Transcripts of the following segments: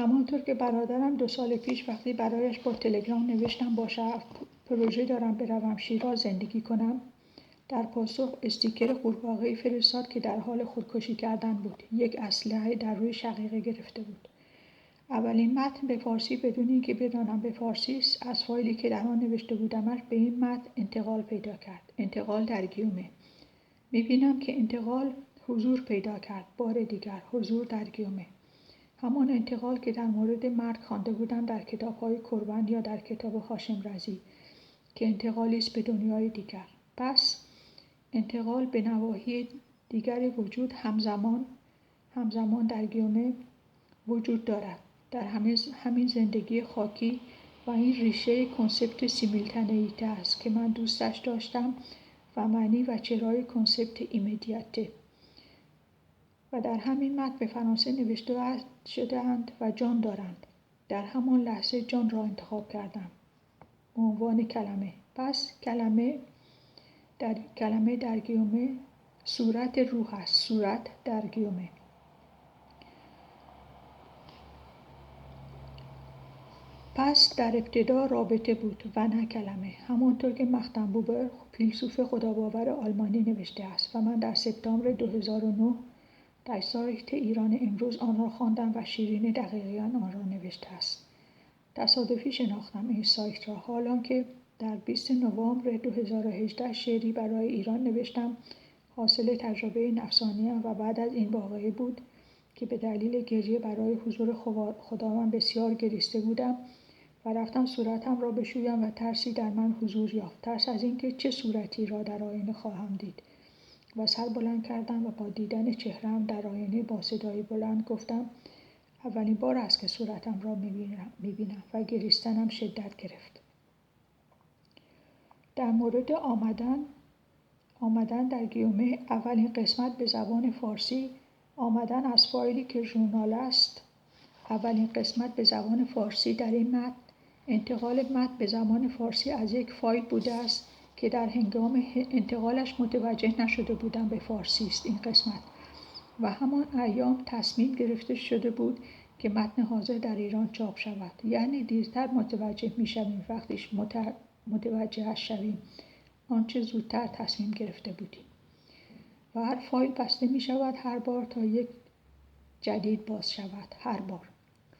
همانطور که برادرم 2 سال پیش وقتی برایش با تلگرام نوشتم با شرف پروژه دارم بروم شیراز زندگی کنم، در پاسخ استیکر قورباغه‌ای فرستاد که در حال خودکشی کردن بود. یک اسلحه در روی شقیقه گرفته بود. اولین متن به فارسی بدون اینکه بدانم به فارسی است از فایلی که در آن نوشته بودمش به این متن انتقال پیدا کرد. انتقال در گیومه. می‌بینم که انتقال حضور پیدا کرد. بار دیگر حضور در گیومه. همان انتقال که در مورد مرگ خوانده بودم در کتاب‌های کربن یا در کتاب هاشم رضی که انتقالی است به دنیای دیگر. پس انتقال به نواحی دیگر وجود همزمان در گیومه وجود دارد. در همین زندگی خاکی و این ریشه کنسپت سیمیلتنیته است که من دوستش داشتم و معنی و چرای کنسپت ایمیدیته. و در همین متن به فرانسه نوشته شده‌اند و جان دارند. در همان لحظه جان را انتخاب کردم به عنوان کلمه. پس کلمه در گیومه صورت روح است. صورت در گیومه. پس در ابتدا رابطه بود و نه کلمه. همانطور که مختم بوبر فیلسوف خداباور آلمانی نوشته است و من در سپتامبر 2009 در سایت ایران امروز آن را خواندم و شیرین دقیقیان آن را نوشته است. تصادفی شناختم این سایت را، حالان که در 20 نوامبر 2018 شعری برای ایران نوشتم حاصل تجربه نفسانیم و بعد از این واقعه بود که به دلیل گریه برای حضور خداوند بسیار گریسته بودم و رفتم صورتم را بشویم و ترسی در من حضور یافت. ترس از اینکه چه صورتی را در آینه خواهم دید و سر بلند کردم و با دیدن چهره‌ام در آینه با صدای بلند گفتم اولین بار است که صورتم را می‌بینم و گریستنم شدت گرفت. در مورد آمدن در گیومه اولین قسمت به زبان فارسی آمدن از فایلی که ژورنال است. اولین قسمت به زبان فارسی در این متن انتقال متن به زبان فارسی از یک فایل بوده است که در هنگام انتقالش متوجه نشده بودم به فارسی است این قسمت و همان ایام تصمیم گرفته شده بود که متن حاضر در ایران چاپ شود. یعنی دیرتر متوجه می‌شویم وقتی متوجهش شویم آنچه زودتر تصمیم گرفته بودیم. و هر فایل بسته می‌شود هر بار تا یک جدید باز شود. هر بار.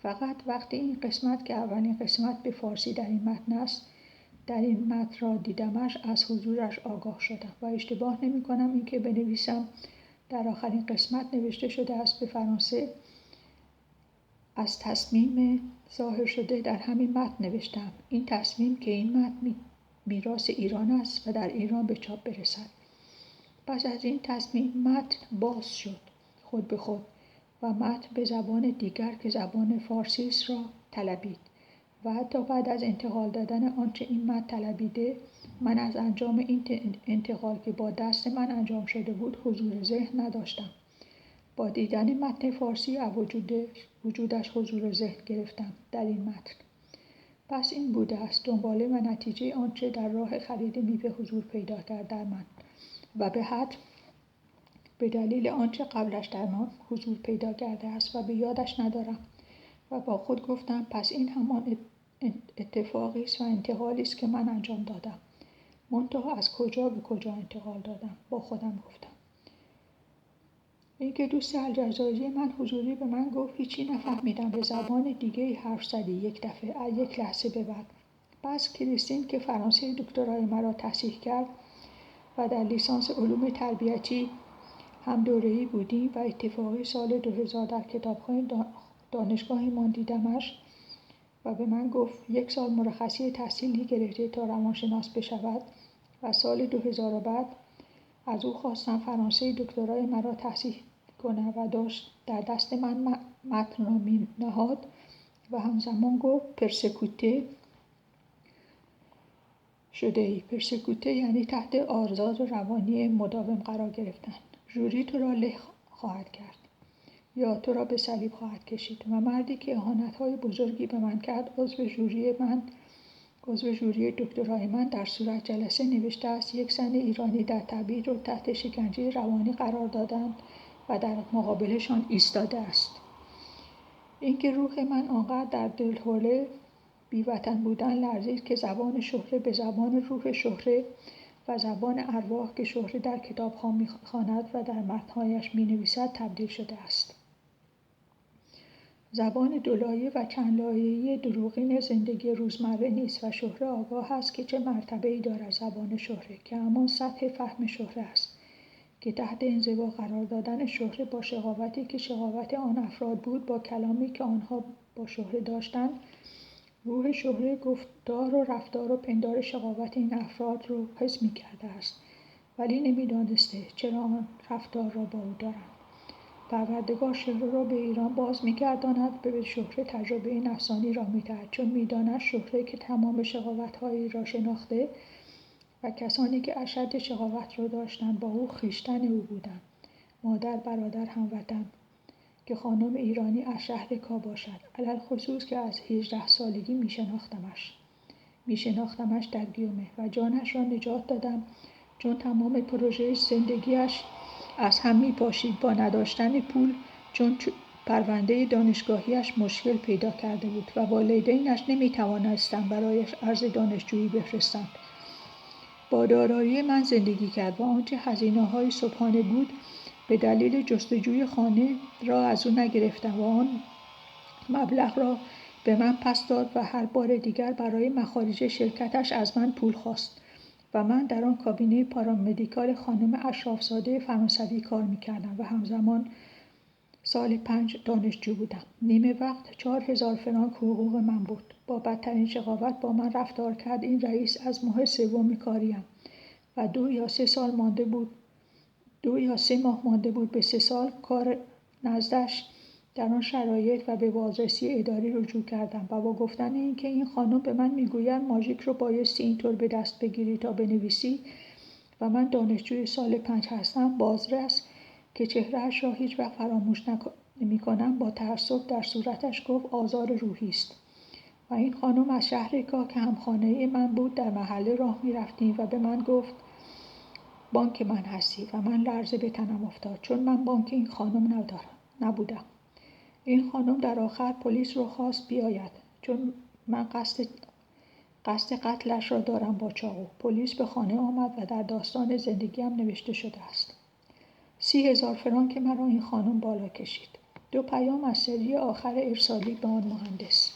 فقط وقتی این قسمت که اولین قسمت به فارسی در این متن است در این متن را دیدمش از حضورش آگاه شدم و اشتباه نمی کنم این که بنویسم در آخرین قسمت نوشته شده است به فرانسه از تصمیم ظاهر شده در همین متن نوشتم این تصمیم که این متن میراث ایران است و در ایران به چاپ برسد. پس از این تصمیم متن باز شد خود به خود و متن به زبان دیگر که زبان فارسی است را طلبید و حتی بعد از انتقال دادن آنچه این متن طلبیده من از انجام این انتقال که با دست من انجام شده بود حضور ذهن نداشتم. با دیدن متن فارسی وجودش حضور ذهن گرفتم در این متن. پس این بوده است دنباله و نتیجه آنچه در راه خرید میوه حضور پیدا کرد در من و به حد به دلیل آنچه قبلش در من حضور پیدا کرده است و به یادش ندارم و با خود گفتم پس این همان اتفاقی است و انتقالی است که من انجام دادم. منتها از کجا به کجا انتقال دادم با خودم گفتم. اینکه دوست الجزایری من حضوری به من گفت هیچی نفهمیدم به زبان دیگه حرف زدی یک دفعه یک لحظه به بعد. پس کریستین که فرانسه دکترای مرا تحصیل کرد و در لیسانس علوم تربیتی هم دوره‌ای بودیم و اتفاقی سال 2000 در کتابخانه دانشگاهمان دیدمش و به من گفت 1 سال مرخصی تحصیلی گرفته تا روانشناس بشود و سال 2000 بعد از او خواستم فرانسه دکترای مرا تحصیل کنه و داشت در دست من متن را می نهاد و همزمان گفت پرسکوته شده ای. پرسکوته یعنی تحت آزار روانی مداوم قرار گرفتن. ژوری تو را له خواهد کرد یا تو را به صلیب خواهد کشید. و مردی که اهانت‌های بزرگی به من کرد عضو ژوری دکترای من در صورت جلسه نوشته است 1 زن ایرانی در تبعید رو تحت شکنجه روانی قرار دادند و در مقابلشان ایستاده است. اینکه روح من آنقدر در دلهوله بیوطن بودن لرزید که زبان شهره به زبان روح شهره و زبان ارواح که شهره در کتاب‌ها می‌خواند و در متن‌هایش می‌نویسد تبدیل شده است. زبان دولایه و چندلایه‌ای دروغین زندگی روزمره نیست و شهره آگاه است که چه مرتبه‌ای دارد زبان شهره که همان سطح فهم شهره است که تحت انزوا قرار دادن شهره با شقاوتی که شقاوت آن افراد بود با کلامی که آنها با شهره داشتند روح شهره گفتار و رفتار و پندار شقاوت این افراد رو حس می‌کرده است ولی نمی‌دانسته چرا آن رفتار را با او دارند. پروردگار شهره را به ایران باز می‌گرداند به شهره تجربه نفسانی را می‌دهد چون می‌داند شهره که تمام شقاوت‌هایی را شناخته و کسانی که اشد شقاوت را داشتند با او خویشتن او بودند مادر برادر هموطن که خانم ایرانی از شهر کا باشد علالخصوص که از 18 سالگی میشناختمش در گیومه و جانش را نجات دادم چون تمام پروژه زندگیش از هم میپاشید با نداشتن پول چون پرونده دانشگاهیش مشکل پیدا کرده بود و والدینش نمیتوانستند برایش عرض دانشجویی بفرستند. با دارایی من زندگی کرد و آنچه هزینه‌های صبحانه بود به دلیل جستجوی خانه را از او نگرفتم و آن مبلغ را به من پس داد و هر بار دیگر برای مخارج شرکتش از من پول خواست و من در آن کابینه پارامدیکال خانم اشرافزاده فرانسوی کار می‌کردم و همزمان سال 5 دانشجو بودم. نیمه وقت 4000 فرانک حقوق من بود. با بدترین شقاوت با من رفتار کرد این رئیس از ماه سوم کاریم و 2 یا 3 ماه مانده بود به 3 سال کار نزدش در آن شرایط و به بازرسی اداری رجوع کردم و با گفتن اینکه این خانم به من میگوید ماژیک رو بایستی اینطور به دست بگیری تا بنویسی و من دانشجوی سال 5 هستم بازرس که چهرهش را هیچ وقت فراموش نمی‌کنم با تعصب در صورتش گفت آزار روحی است و این خانم از شهر کا که همخانه من بود در محله راه می‌رفتیم و به من گفت بانک من هستی و من لرزه به تنم افتاد چون من بانک این خانم نبودم. این خانم در آخر پلیس رو خواست بیاید چون من قصد قتلش را دارم با چاقو. پلیس به خانه آمد و در داستان زندگیم نوشته شده است. 30,000 فرانک مرا این خانم بالا کشید. 2 پیام از سری آخر ارسالی به آن مهندس.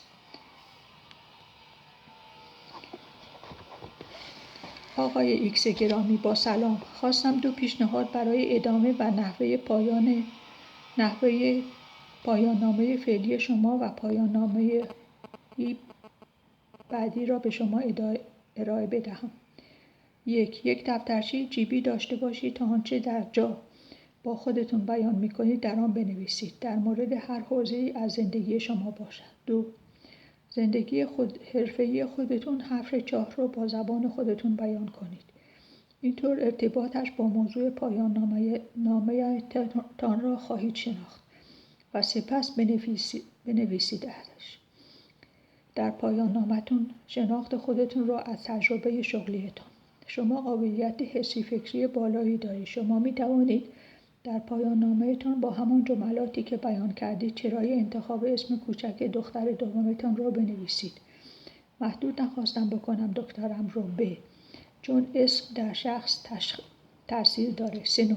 آقای ایکس گرامی با سلام. خواستم 2 پیشنهاد برای ادامه و نحوه پایان نامه فعلی شما و پایان نامه بعدی را به شما ارائه بدهم. یک دفترچه جیبی داشته باشید تا آنچه در جا با خودتون بیان می‌کنید در آن بنویسید. در مورد هر حوزه‌ای از زندگی شما باشد. 2. زندگی حرفه‌ای خودتون حرف 4 رو با زبان خودتون بیان کنید. اینطور ارتباطش با موضوع پایان نامه‌تان را خواهید شناخت و سپس بنویسیدش. در پایان نامتون شناخت خودتون را از تجربه شغلیتان. شما قابلیت حسی فکری بالایی دارید. شما می توانید در پایان نامه‌تان با همان جملاتی که بیان کردید چرای انتخاب اسم کوچک دختر دومتان را بنویسید. محدود نخواستم بکنم دخترم رو به چون اسم در شخص تأثیر داره. 3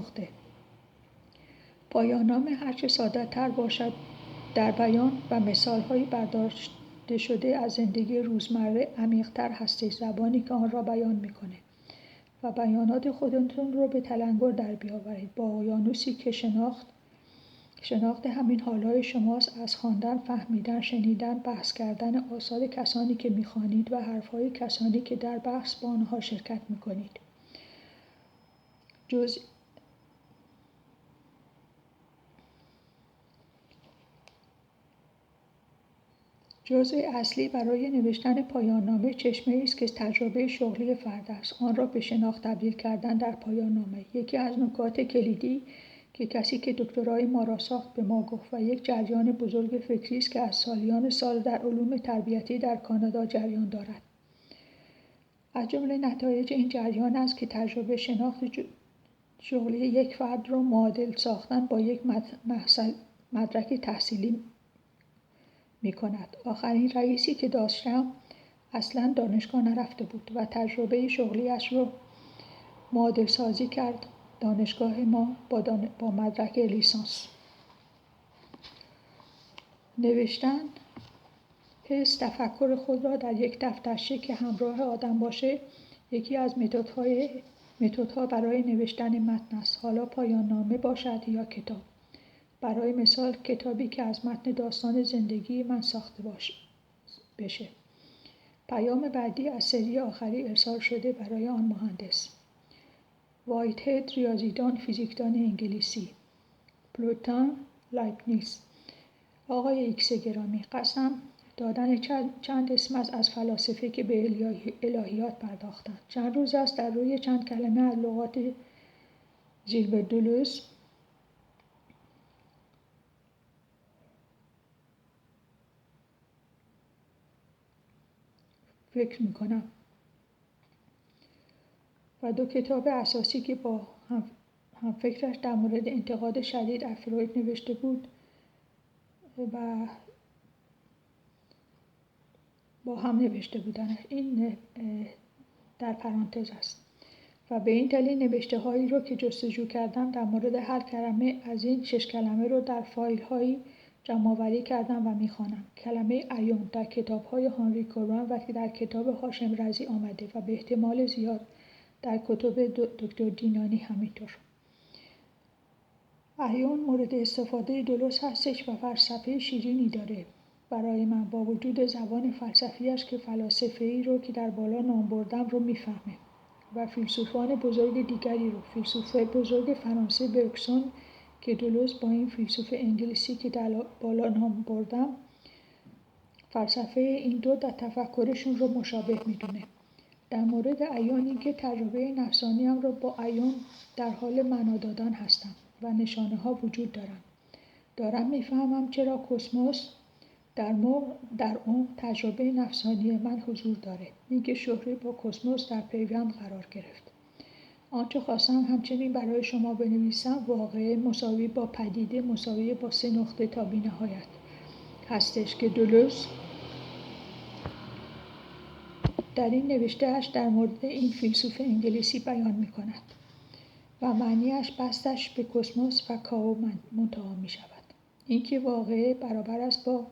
پایان نامه هرچه ساده تر باشد در بیان و مثال‌هایی برداشته شده از زندگی روزمره عمیق‌تر هستید زبانی که آن را بیان می‌کنه و بیانات خودتون رو به تلنگر در بیاورید با اقیانوسی که شناخت همین حال‌های شماست از خواندن، فهمیدن، شنیدن، بحث کردن آثار کسانی که می‌خوانید و حرف‌های کسانی که در بحث با آنها شرکت می‌کنید. جزء اصلی برای نوشتن پایان‌نامه چشمه‌ای است که تجربه شغلی فرد است. آن را به شناخت تبدیل کردن در پایان‌نامه. یکی از نکات کلیدی که کسی که دکترای ما را ساخت به ما گفت و یک جریان بزرگ فکری است که از سالیان سال در علوم تربیتی در کانادا جریان دارد. از جمله نتایج این جریان است که تجربه شناخت شغلی یک فرد را معادل ساختن با یک مدرک تحصیلی می کند. آخرین رئیسی که داشتم اصلا دانشگاه نرفته بود و تجربه شغلیش رو معادل سازی کرد دانشگاه ما با مدرک لیسانس. نوشتن حس تفکر خود را در یک دفترچه که همراه آدم باشه یکی از متدها برای نوشتن متن است، حالا پایان نامه باشد یا کتاب. برای مثال کتابی که از متن داستان زندگی من ساخته بشه. پیام بعدی از سری آخری ارسال شده برای آن مهندس. وایتهد ریاضیدان فیزیکدان انگلیسی. پلوتون لایبنیز. آقای ایکس گرامی، قسم دادن چند اسم از فلاسفه که به الهیات پرداختند. چند روز است در روی چند کلمه از لغات ژیلبر دولوز فکر میکنم و دو کتاب اساسی که با هم فکرش در مورد انتقاد شدید از فروید نوشته بود و با هم نوشته بودن. این در پرانتز است و به این دلیل نوشته هایی رو که جستجو کردم در مورد هر کلمه از این 6 کلمه رو در فایل هایی جمع آوری کردم و میخوانم. کلمه ایون در کتاب های هانری کوران و در کتاب هاشم رضی آمده و به احتمال زیاد در کتب دکتر دینانی همینطور. ایون مورد استفاده دولوز هستش و فلسفه شیرینی داره برای من، با وجود زبان فلسفیش که فلاسفه‌ای رو که در بالا نام بردم رو میفهمه و فیلسوفان بزرگ دیگری رو. فیلسوف بزرگ فرانسه برگسون که دولوز با این فیلسوف انگلیسی که در بالا نام بردم فلسفه این دو در تفکرشون رو مشابه میدونه. در مورد ایون این که تجربه نفسانیم رو با ایون در حال معنا دادن هستم و نشانه ها وجود دارم میفهمم چرا کسموس در اون تجربه نفسانی من حضور داره. میگه شهره با کسموس در پیوند قرار گرفت. آنچه خواستم همچنین برای شما بنویسم واقعه مساوی با پدیده مساوی با 3 نقطه تا بی‌نهایت هستش که دولوز در این نوشته‌اش در مورد این فیلسوف انگلیسی بیان می‌کند و معنیش بستش به کسموس و کائو منتهی می‌شود. اینکه واقعه برابر است با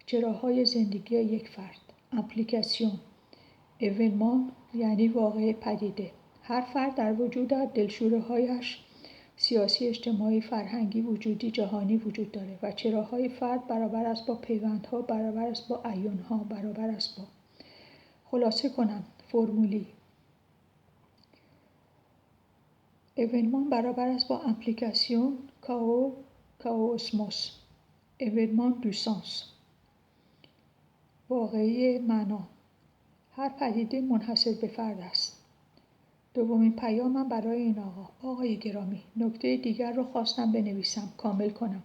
چراهای زندگی یک فرد. اپلیکاسیون ایونمان یعنی واقعه پدیده. هر فرد در وجود دلشوره‌هایش سیاسی، اجتماعی، فرهنگی، وجودی، جهانی وجود داره و چراهای فرد برابر است با پیوندها، برابر است با ایونها، برابر است با. خلاصه کنم فرمولی ایونمان برابر است با اپلیکاسیون کائوسموس. ایونمان دو سانس واقعی معنا. هر پدیده منحصر به فرد است. دومین پیامم برای این آقای گرامی. نکته دیگر رو خواستم بنویسم، کامل کنم.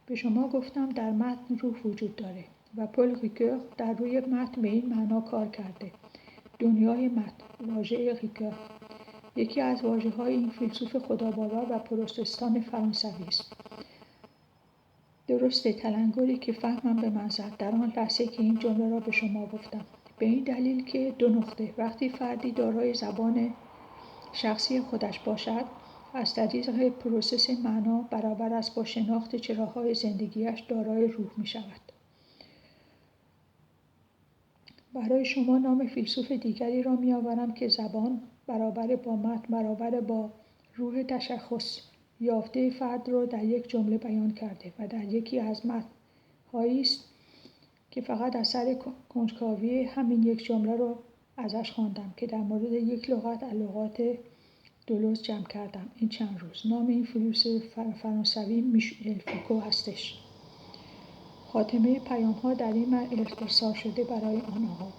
به شما گفتم در متن روح وجود داره و پل ریکور در روی متن به این معنا کار کرده. دنیای متن، واژه ریکور، یکی از واژه‌های این فیلسوف خداباور و پروتستان فرانسوی است. درسته تلنگری که فهمم به من زد در آن لحظه که این جمله را به شما گفتم. به این دلیل که 2 نقطه وقتی فردی دارای زبان شخصی خودش باشد از طریق پروسس معنا برابر است با شناخت چراهای زندگیش دارای روح می شود. برای شما نام فیلسوف دیگری را می آورم که زبان برابر با متن برابر با روح تشخص یافته فرد را در یک جمله بیان کرده و در یکی از متن‌هایی است که فقط اثر کنجکاوی همین یک جمله را ازش خواندم که در مورد یک لغت از لغات دولوز جمع کردم این چند روز. نام این فیلسوف فرانسوی میشل فوکو هستش. خاتمه پیام‌ها در این متن ارسال شده برای آنها.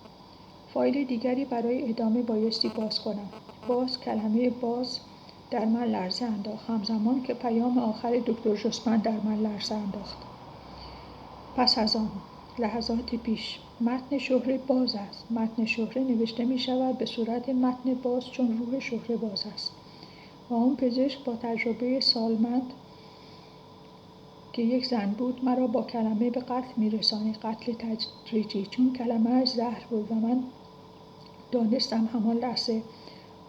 فایل دیگری برای ادامه بایستی باز کنم. کلمه باز در من لرزه انداخت، همزمان که پیام آخر دکتر ژوسپن در من لرزه انداخت. پس از آن لحظات پیش متن شهره باز است. متن شهره نوشته می شود به صورت متن باز چون روح شهره باز است و اون پزشک با تجربه سالمند که یک زن بود مرا با کلمه به قتل می‌رساند، قتل تدریجی، چون کلمه‌اش زهر بود و من دانستم همان لحظه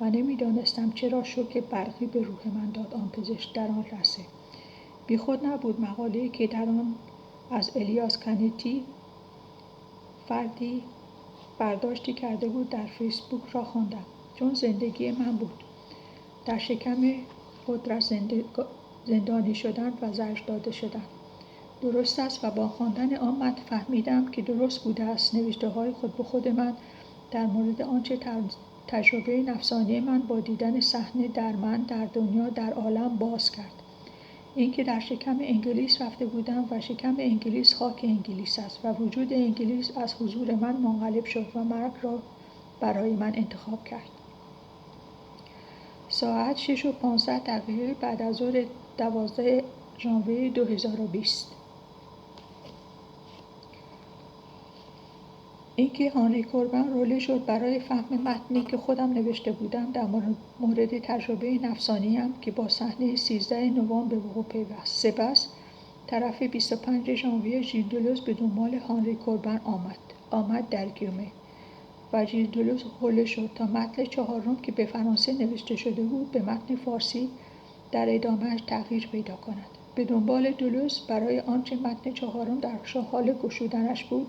و نمی‌دانستم چرا شوک برقی به روح من داد آن پزشک در آن لحظه. بیخود نبود مقاله‌ای که در آن از الیاس کنتی فردی برداشتی کرده بود در فیسبوک را خواندم، چون زندگی من بود. در شکم قدرت زندانی شدن و زجر داده شدن. درست است و با خواندن آن متن فهمیدم که درست بوده است نوشته‌های خود به خود من در مورد آنچه تجربه نفسانی من با دیدن صحنه در من، در دنیا، در عالم باز کرد. اینکه در شکم انگلیس رفته بودم و شکم انگلیس خاک انگلیس است و وجود انگلیس از حضور من منقلب شد و مرگ را برای من انتخاب کرد. ساعت 6:15 بعد از ظهر 12 ژانویه 2020. اینکه هانری کوربن روله شد برای فهم متنی که خودم نوشته بودم در مورد تجربه نفسانیم که با صحنه 13 نوامبر به وقوع پیوست. سپس طرف 25 ژانویه ژیل دلوز به دنبال هانری کوربن آمد در گیومه و ژیل دلوز حوله شد تا متن چهارم که به فرانسه نوشته شده بود به متن فارسی در ادامهش تغییر پیدا کند. به دنبال دلوز برای آنچه متن چهارم در حال گشودنش بود،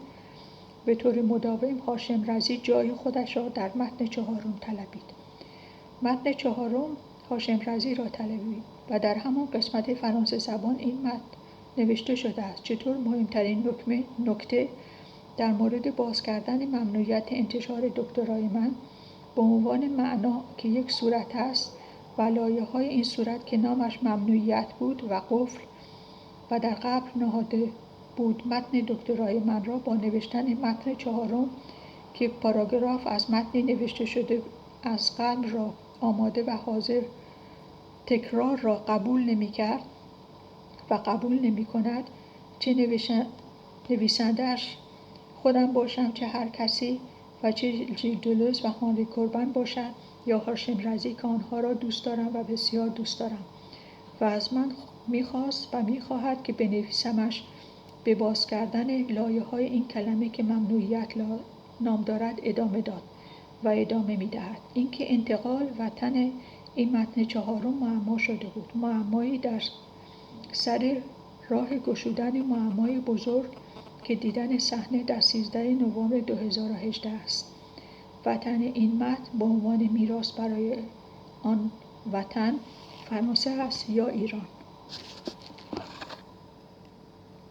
به طور مداوم هاشم رضی جای خودش را در متن چهارم طلبید. متن چهارم هاشم رضی را طلبید و در همان قسمت فرانسه زبان این متن نوشته شده است: چطور مهمترین نکته در مورد باز کردن ممنوعیت انتشار دکترای من به عنوان معنا که یک صورت است و لایه‌های این صورت که نامش ممنوعیت بود و قفل و در قبر نهاده بود متن دکترای من را با نوشتن متن چهارم که پاراگراف از متنی نوشته شده از قلب را آماده و حاضر تکرار را قبول نمی کرد و قبول نمی کند، چه نویسنده‌اش خودم باشم چه هر کسی و چه ژیل دلوز و هانری کوربن باشد یا هاشم رضی که آنها را دوست دارم و بسیار دوست دارم و از من می‌خواست و می‌خواهد که بنویسمش، به باز کردن لایه‌های این کلمه که ممنوعیت نام دارد ادامه داد و ادامه می‌دهد. اینکه انتقال وطن این متن چهارم معما شده بود، معمایی در سر راه گشودن معمای بزرگ که دیدن صحنه در 13 نوامبر 2018 است. وطن این متن به عنوان میراث برای آن وطن فرانسه است یا ایران.